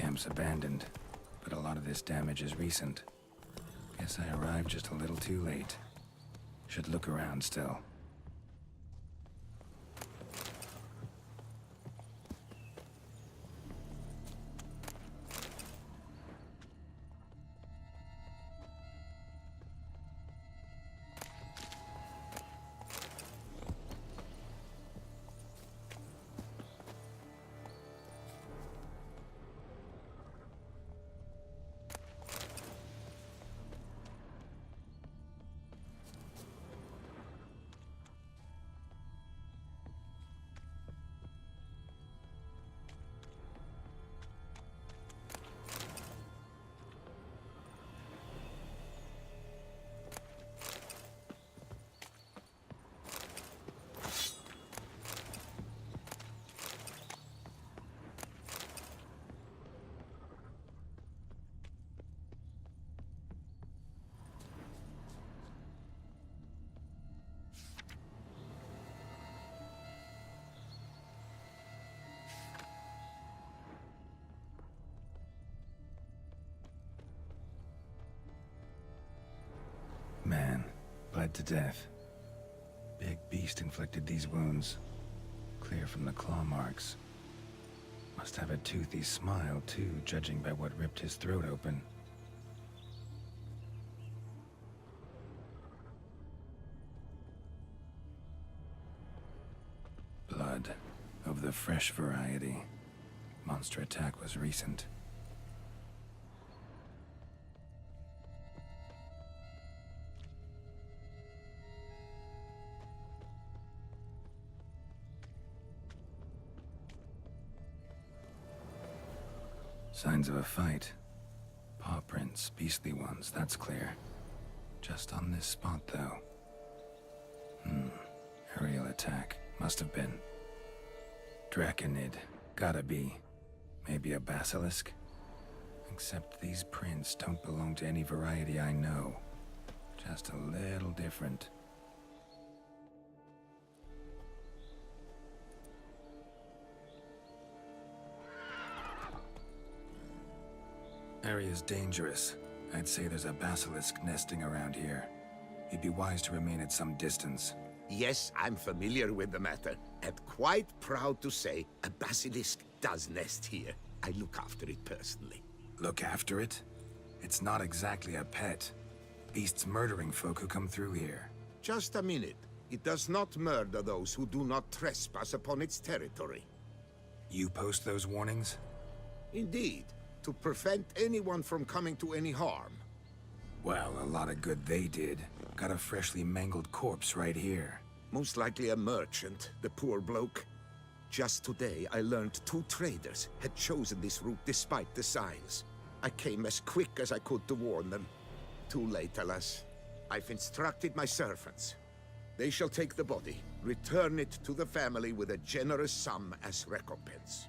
camp's abandoned, but a lot of this damage is recent. Guess I arrived just a little too late. Should look around still. Man, bled to death. Big beast inflicted these wounds. Clear from the claw marks. Must have a toothy smile, too, judging by what ripped his throat open. Blood. Of the fresh variety. Monster attack was recent. Signs of a fight. Paw prints, beastly ones, that's clear. Just on this spot, though. Aerial attack. Must have been. Draconid. Gotta be. Maybe a basilisk? Except these prints don't belong to any variety I know. Just a little different. Area's dangerous. I'd say there's a basilisk nesting around here. You'd be wise to remain at some distance. Yes, I'm familiar with the matter, and quite proud to say a basilisk does nest here. I look after it personally. Look after it? It's not exactly a pet. Beasts murdering folk who come through here. Just a minute. It does not murder those who do not trespass upon its territory. You post those warnings? Indeed. To prevent anyone from coming to any harm. Well, a lot of good they did. Got a freshly mangled corpse right here. Most likely a merchant, the poor bloke. Just today, I learned 2 traders had chosen this route despite the signs. I came as quick as I could to warn them. Too late, alas. I've instructed my servants. They shall take the body, return it to the family with a generous sum as recompense.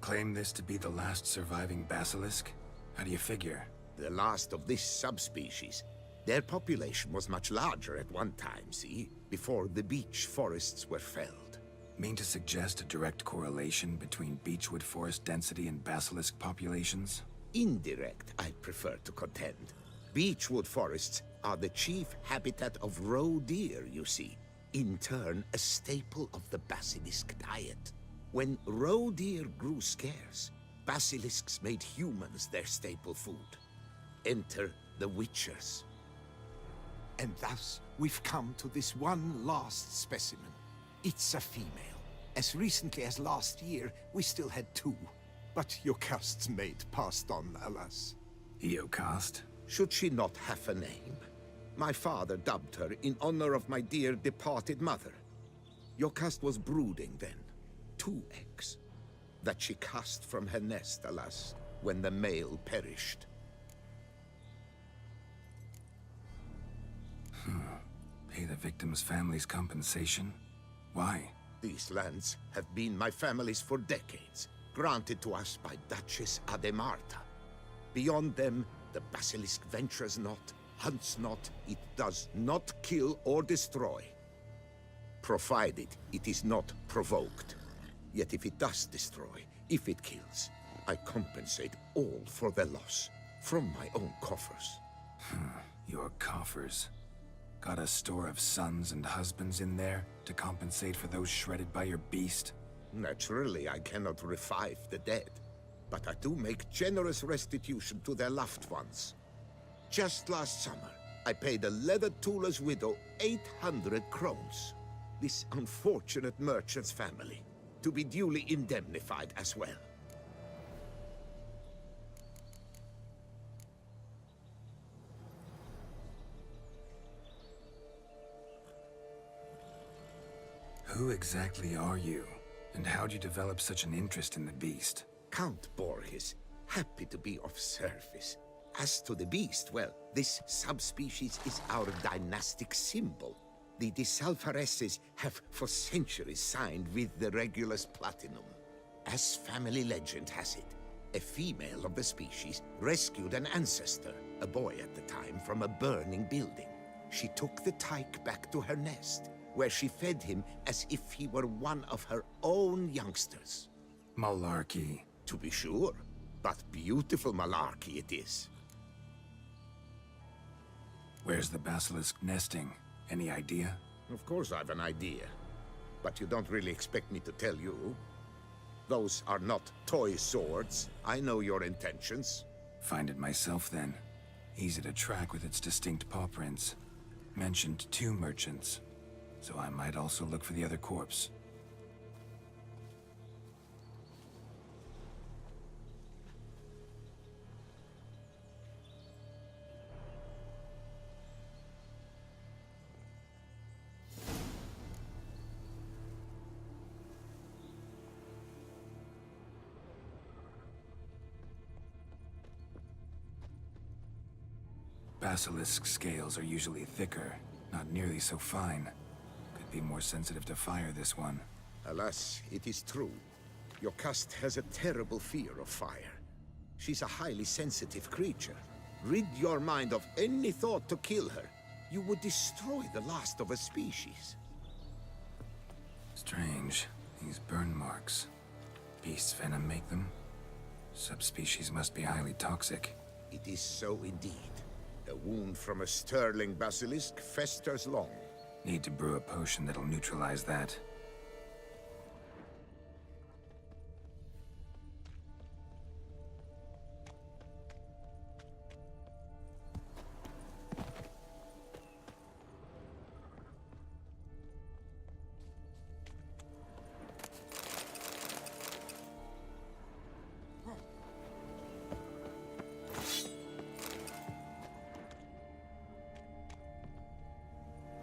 Claim this to be the last surviving basilisk? How do you figure? The last of this subspecies. Their population was much larger at one time, see? Before the beech forests were felled. Mean to suggest a direct correlation between beechwood forest density and basilisk populations? Indirect, I'd prefer to contend. Beechwood forests are the chief habitat of roe deer, you see. In turn, a staple of the basilisk diet. When roe deer grew scarce, basilisks made humans their staple food. Enter the witchers. And thus, we've come to this one last specimen. It's a female. As recently as last year, we still had 2. But Yocast's mate passed on, alas. Yocast? Should she not have a name? My father dubbed her in honor of my dear departed mother. Yocast was brooding then. 2 eggs. That she cast from her nest, alas, when the male perished. Pay the victim's family's compensation? Why? These lands have been my family's for decades, granted to us by Duchess Ademarta. Beyond them, the basilisk ventures not, hunts not, it does not kill or destroy. Provided it is not provoked. Yet if it does destroy, if it kills, I compensate all for their loss, from my own coffers. Your coffers. Got a store of sons and husbands in there to compensate for those shredded by your beast? Naturally, I cannot revive the dead, but I do make generous restitution to their loved ones. Just last summer, I paid a leather tooler's widow 800 crowns. This unfortunate merchant's family, to be duly indemnified as well. Who exactly are you? And how'd you develop such an interest in the beast? Count Borges, happy to be of service. As to the beast, well, this subspecies is our dynastic symbol. The Disalfareses have for centuries signed with the Regulus Platinum. As family legend has it, a female of the species rescued an ancestor, a boy at the time, from a burning building. She took the tyke back to her nest, where she fed him as if he were one of her own youngsters. Malarkey. To be sure, but beautiful malarkey it is. Where's the basilisk nesting? Any idea? Of course I've an idea, but you don't really expect me to tell you. Those are not toy swords. I know your intentions. Find it myself then. Easy to track with its distinct paw prints. Mentioned 2 merchants, so I might also look for the other corpse. Basilisk scales are usually thicker, not nearly so fine. Could be more sensitive to fire, this one. Alas, it is true. Your cast has a terrible fear of fire. She's a highly sensitive creature. Rid your mind of any thought to kill her. You would destroy the last of a species. Strange. These burn marks. Beast's venom make them? Subspecies must be highly toxic. It is so indeed. A wound from a sterling basilisk festers long. Need to brew a potion that'll neutralize that.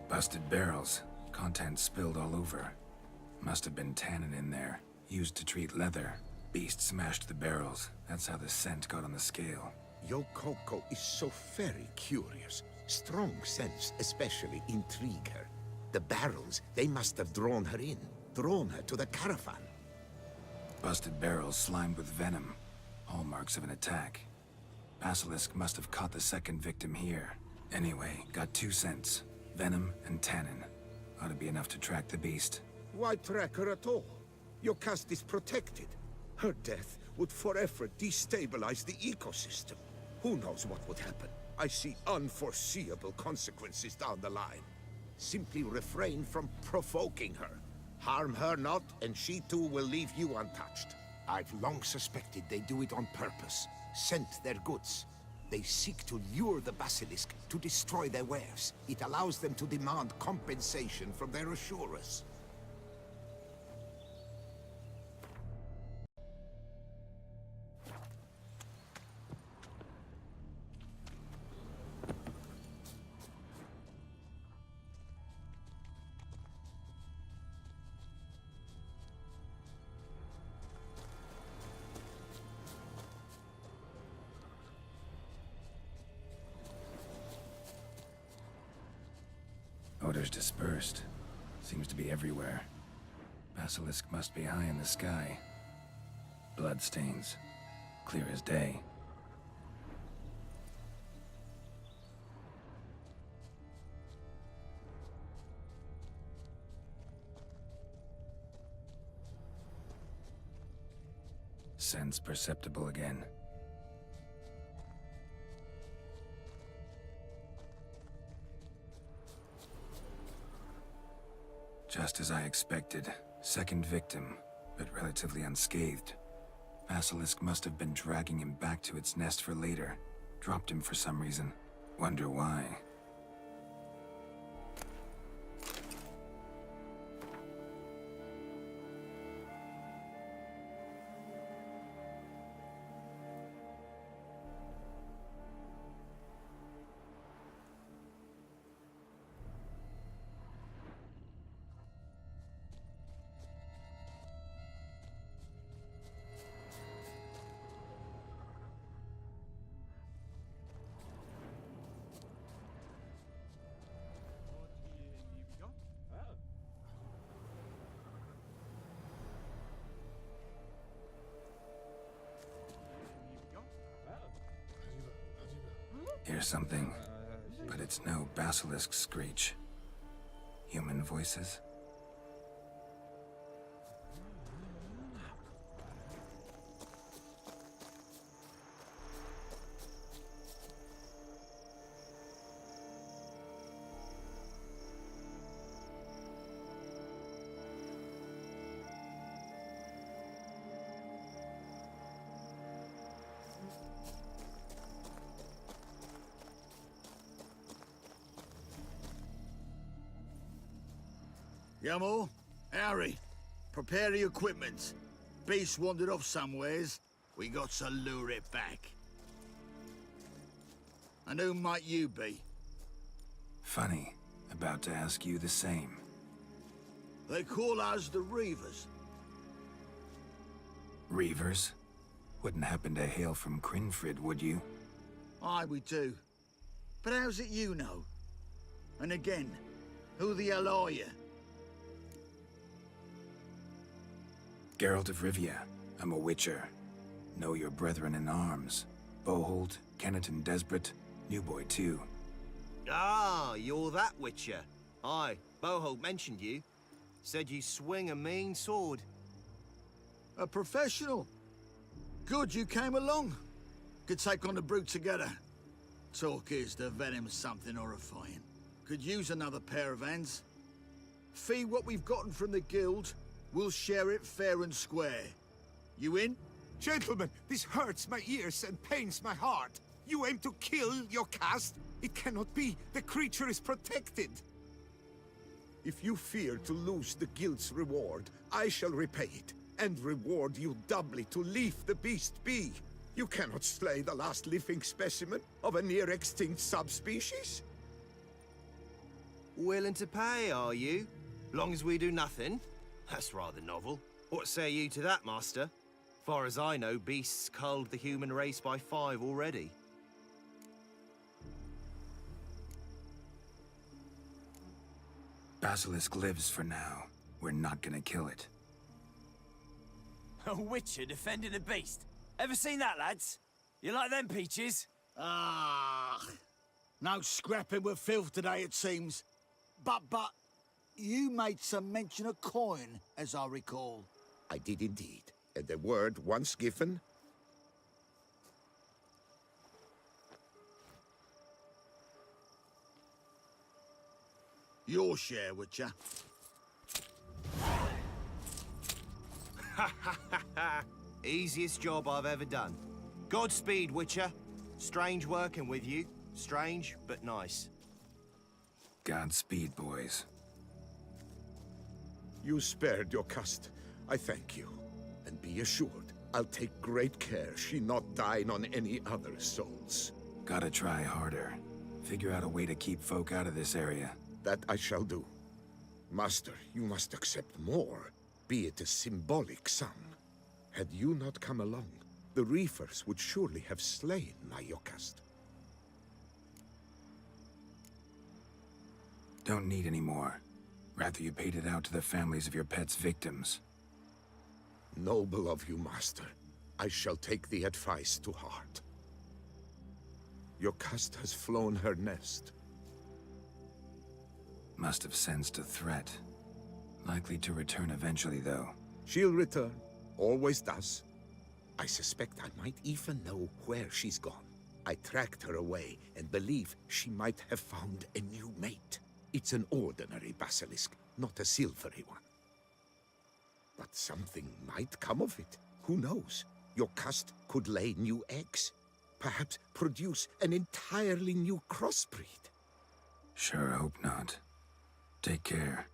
Busted barrels. Contents spilled all over. Must have been tannin in there. Used to treat leather. Beast smashed the barrels. That's how the scent got on the scale. Yokoko is so very curious. Strong scents especially intrigue her. The barrels, they must have drawn her in. Drawn her to the caravan. Busted barrels slimed with venom. Hallmarks of an attack. Basilisk must have caught the second victim here. Anyway, got 2 scents. Venom and tannin. Ought to be enough to track the beast. Why track her at all? Your caste is protected. Her death would forever destabilize the ecosystem. Who knows what would happen? I see unforeseeable consequences down the line. Simply refrain from provoking her. Harm her not, and she too will leave you untouched. I've long suspected they do it on purpose. Scent their goods. They seek to lure the basilisk to destroy their wares. It allows them to demand compensation from their assurers. Odors dispersed. Seems to be everywhere. Basilisk must be high in the sky. Bloodstains. Clear as day. Sense perceptible again. Just as I expected. Second victim, but relatively unscathed. Basilisk must have been dragging him back to its nest for later. Dropped him for some reason. Wonder why. Hear something, but it's no basilisk screech. Human voices? Yamo, Harry, prepare the equipment. Beast wandered off somewheres. We got to lure it back. And who might you be? Funny. About to ask you the same. They call us the Reavers. Reavers? Wouldn't happen to hail from Crinfrid, would you? Aye, we do. But how's it you know? And again, who the hell are you? Geralt of Rivia. I'm a witcher. Know your brethren in arms. Bohold, Kennet and Desperate, New Boy too. Ah, you're that witcher. Aye, Bohold mentioned you. Said you swing a mean sword. A professional. Good you came along. Could take on the brute together. Talk is the venom's something horrifying. Could use another pair of hands. Fee what we've gotten from the guild. We'll share it fair and square. You in? Gentlemen, this hurts my ears and pains my heart. You aim to kill your caste? It cannot be. The creature is protected. If you fear to lose the guild's reward, I shall repay it, and reward you doubly to leave the beast be. You cannot slay the last living specimen of a near-extinct subspecies. Willing to pay, are you? Long as we do nothing? That's rather novel. What say you to that, master? Far as I know, beasts culled the human race by 5 already. Basilisk lives for now. We're not gonna kill it. A witcher defending a beast. Ever seen that, lads? You like them peaches? Ah, no scrapping with filth today, it seems. But, you made some mention of coin, as I recall. I did indeed, and the word once given... Your share, Witcher. Easiest job I've ever done. Godspeed, Witcher. Strange working with you. Strange, but nice. Godspeed, boys. You spared your caste. I thank you. And be assured, I'll take great care she not dine on any other souls. Gotta try harder. Figure out a way to keep folk out of this area. That I shall do. Master, you must accept more, be it a symbolic sum. Had you not come along, the Reefers would surely have slain my Yokast. Don't need any more. Rather you paid it out to the families of your pet's victims. Noble of you, Master. I shall take the advice to heart. Yokast has flown her nest. Must have sensed a threat. Likely to return eventually, though. She'll return. Always does. I suspect I might even know where she's gone. I tracked her away and believe she might have found a new mate. It's an ordinary basilisk, not a silvery one. But something might come of it. Who knows? Your cast could lay new eggs. Perhaps produce an entirely new crossbreed. Sure hope not. Take care.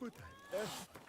Could I